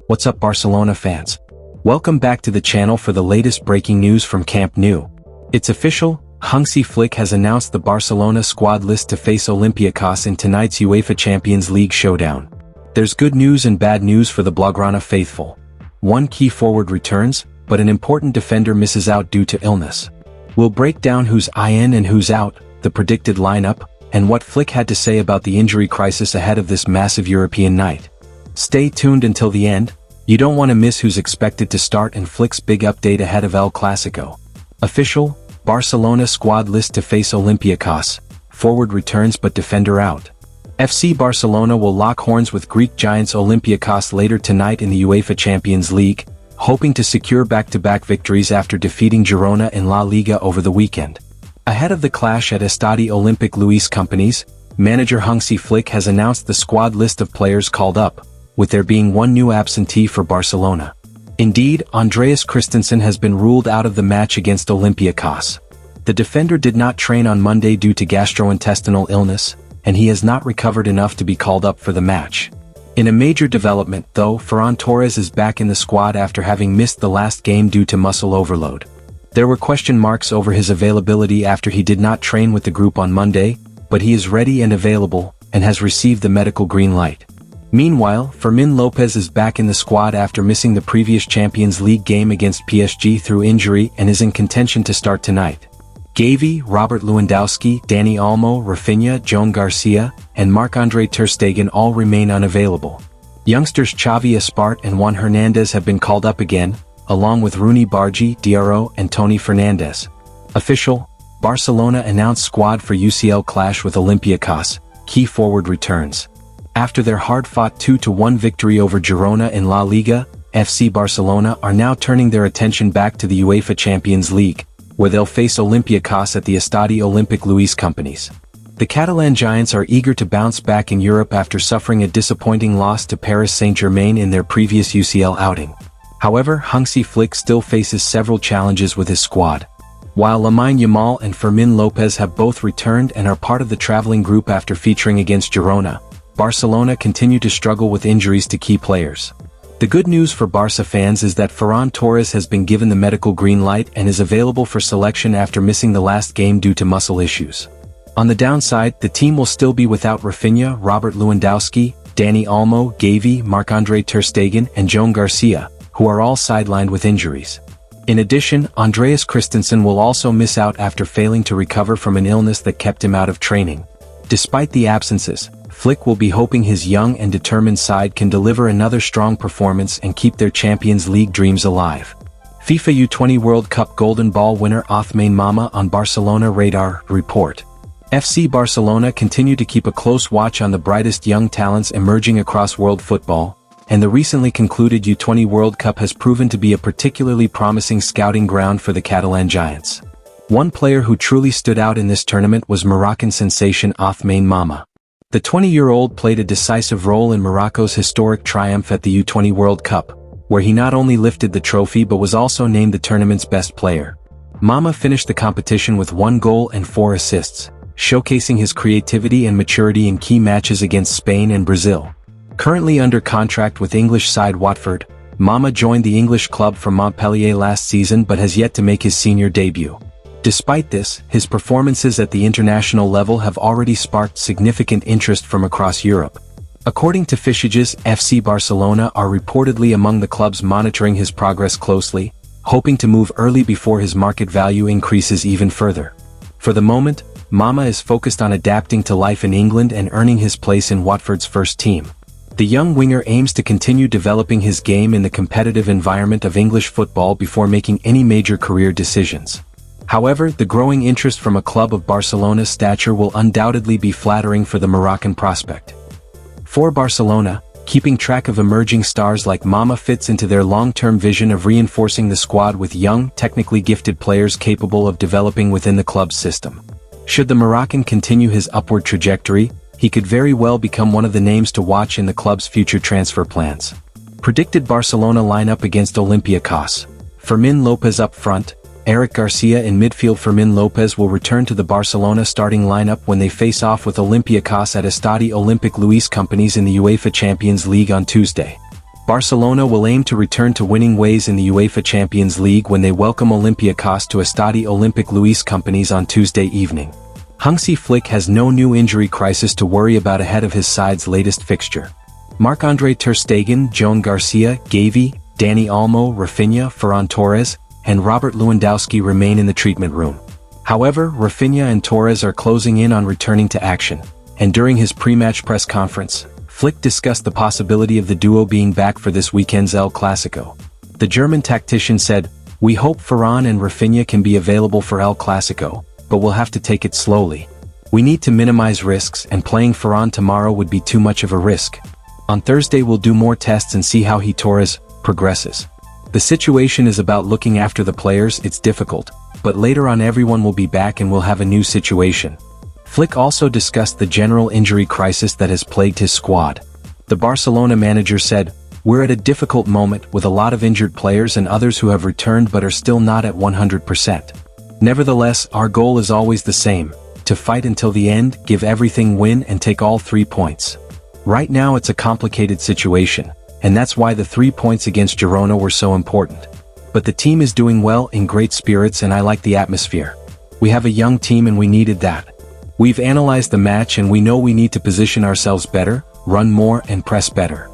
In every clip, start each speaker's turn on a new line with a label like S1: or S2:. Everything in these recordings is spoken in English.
S1: What's up, Barcelona fans? Welcome back to the channel for the latest breaking news from Camp Nou. It's official, Hansi Flick has announced the Barcelona squad list to face Olympiacos in tonight's UEFA Champions League showdown. There's good news and bad news for the Blaugrana faithful. One key forward returns, but an important defender misses out due to illness. We'll break down who's in and who's out, the predicted lineup, and what Flick had to say about the injury crisis ahead of this massive European night. Stay tuned until the end. You don't want to miss who's expected to start and Flick's big update ahead of El Clasico. Official, Barcelona squad list to face Olympiacos, forward returns but defender out. FC Barcelona will lock horns with Greek giants Olympiacos later tonight in the UEFA Champions League, hoping to secure back-to-back victories after defeating Girona in La Liga over the weekend. Ahead of the clash at Estadi Olympic Luis Companys, manager Hansi Flick has announced the squad list of players called up, with there being one new absentee for Barcelona. Indeed, Andreas Christensen has been ruled out of the match against Olympiacos. The defender did not train on Monday due to gastrointestinal illness, and he has not recovered enough to be called up for the match. In a major development, though, Ferran Torres is back in the squad after having missed the last game due to muscle overload. There were question marks over his availability after he did not train with the group on Monday, but he is ready and available, and has received the medical green light. Meanwhile, Fermín López is back in the squad after missing the previous Champions League game against PSG through injury and is in contention to start tonight. Gavi, Robert Lewandowski, Dani Olmo, Rafinha, Joan Garcia, and Marc-André ter Stegen all remain unavailable. Youngsters Xavi Espart and Juan Hernandez have been called up again, along with Rooney Bargi, Diarra, and Tony Fernandes. Official, Barcelona announced squad for UCL clash with Olympiacos, key forward returns. After their hard-fought 2-1 victory over Girona in La Liga, FC Barcelona are now turning their attention back to the UEFA Champions League, where they'll face Olympiacos at the Estadi Olympic Luis Companys. The Catalan Giants are eager to bounce back in Europe after suffering a disappointing loss to Paris Saint-Germain in their previous UCL outing. However, Hansi Flick still faces several challenges with his squad. While Lamine Yamal and Fermín López have both returned and are part of the traveling group after featuring against Girona, Barcelona continue to struggle with injuries to key players. The good news for Barca fans is that Ferran Torres has been given the medical green light and is available for selection after missing the last game due to muscle issues. On the downside, the team will still be without Rafinha, Robert Lewandowski, Dani Olmo, Gavi, Marc-André ter Stegen, and Joan Garcia, who are all sidelined with injuries. In addition, Andreas Christensen will also miss out after failing to recover from an illness that kept him out of training. Despite the absences, Flick will be hoping his young and determined side can deliver another strong performance and keep their Champions League dreams alive. FIFA U20 World Cup Golden Ball winner Othmane Mama on Barcelona radar report. FC Barcelona continue to keep a close watch on the brightest young talents emerging across world football, and the recently concluded U20 World Cup has proven to be a particularly promising scouting ground for the Catalan Giants. One player who truly stood out in this tournament was Moroccan sensation Othmane Mama. The 20-year-old played a decisive role in Morocco's historic triumph at the U20 World Cup, where he not only lifted the trophy but was also named the tournament's best player. Mama finished the competition with 1 goal and 4 assists, showcasing his creativity and maturity in key matches against Spain and Brazil. Currently under contract with English side Watford, Mama joined the English club from Montpellier last season but has yet to make his senior debut. Despite this, his performances at the international level have already sparked significant interest from across Europe. According to Fichages, FC Barcelona are reportedly among the clubs monitoring his progress closely, hoping to move early before his market value increases even further. For the moment, Mama is focused on adapting to life in England and earning his place in Watford's first team. The young winger aims to continue developing his game in the competitive environment of English football before making any major career decisions. However, the growing interest from a club of Barcelona's stature will undoubtedly be flattering for the Moroccan prospect. For Barcelona, keeping track of emerging stars like Mama fits into their long-term vision of reinforcing the squad with young, technically gifted players capable of developing within the club's system. Should the Moroccan continue his upward trajectory, he could very well become one of the names to watch in the club's future transfer plans. Predicted Barcelona lineup against Olympiacos. Fermín López up front, Eric Garcia in midfield. Fermín López will return to the Barcelona starting lineup when they face off with Olympiacos at Estadi Olympic Luis Companys in the UEFA Champions League on Tuesday. Barcelona will aim to return to winning ways in the UEFA Champions League when they welcome Olympiacos to Estadi Olympic Luis Companys on Tuesday evening. Hansi Flick has no new injury crisis to worry about ahead of his side's latest fixture. Marc-Andre ter Stegen, Joan Garcia, Gavi, Dani Olmo, Rafinha, Ferran Torres, and Robert Lewandowski remain in the treatment room. However, Rafinha and Torres are closing in on returning to action, and during his pre-match press conference, Flick discussed the possibility of the duo being back for this weekend's El Clasico. The German tactician said, "We hope Ferran and Rafinha can be available for El Clasico, but we'll have to take it slowly. We need to minimize risks, and playing Ferran tomorrow would be too much of a risk. On Thursday we'll do more tests and see how Torres progresses. The situation is about looking after the players. It's difficult, but later on everyone will be back and we'll have a new situation." Flick also discussed the general injury crisis that has plagued his squad. The Barcelona manager said, "We're at a difficult moment with a lot of injured players and others who have returned but are still not at 100%. Nevertheless, our goal is always the same, to fight until the end, give everything, win and take all 3 points. Right now it's a complicated situation, and that's why the 3 points against Girona were so important. But the team is doing well, in great spirits, and I like the atmosphere. We have a young team and we needed that. We've analyzed the match and we know we need to position ourselves better, run more and press better."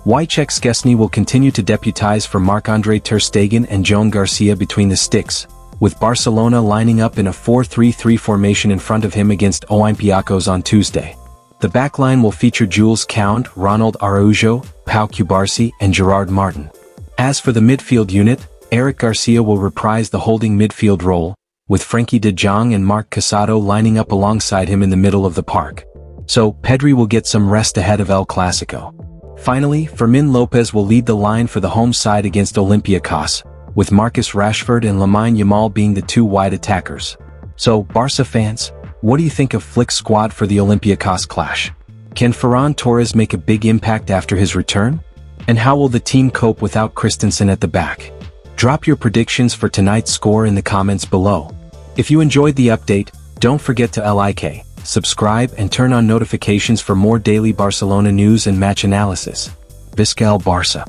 S1: Wojciech Szczesny will continue to deputize for Marc-Andre ter Stegen and Joan Garcia between the sticks, with Barcelona lining up in a 4-3-3 formation in front of him against Olympiacos on Tuesday. The backline will feature Jules Kounde, Ronald Araujo, Pau Cubarsí and Gerard Martin. As for the midfield unit, Eric Garcia will reprise the holding midfield role, with Frenkie de Jong and Marc Casado lining up alongside him in the middle of the park. So, Pedri will get some rest ahead of El Clasico. Finally, Fermin Lopez will lead the line for the home side against Olympiacos, with Marcus Rashford and Lamine Yamal being the 2 wide attackers. So, Barca fans, what do you think of Flick's squad for the Olympiacos clash? Can Ferran Torres make a big impact after his return? And how will the team cope without Christensen at the back? Drop your predictions for tonight's score in the comments below. If you enjoyed the update, don't forget to like, subscribe and turn on notifications for more daily Barcelona news and match analysis. Visca el Barça.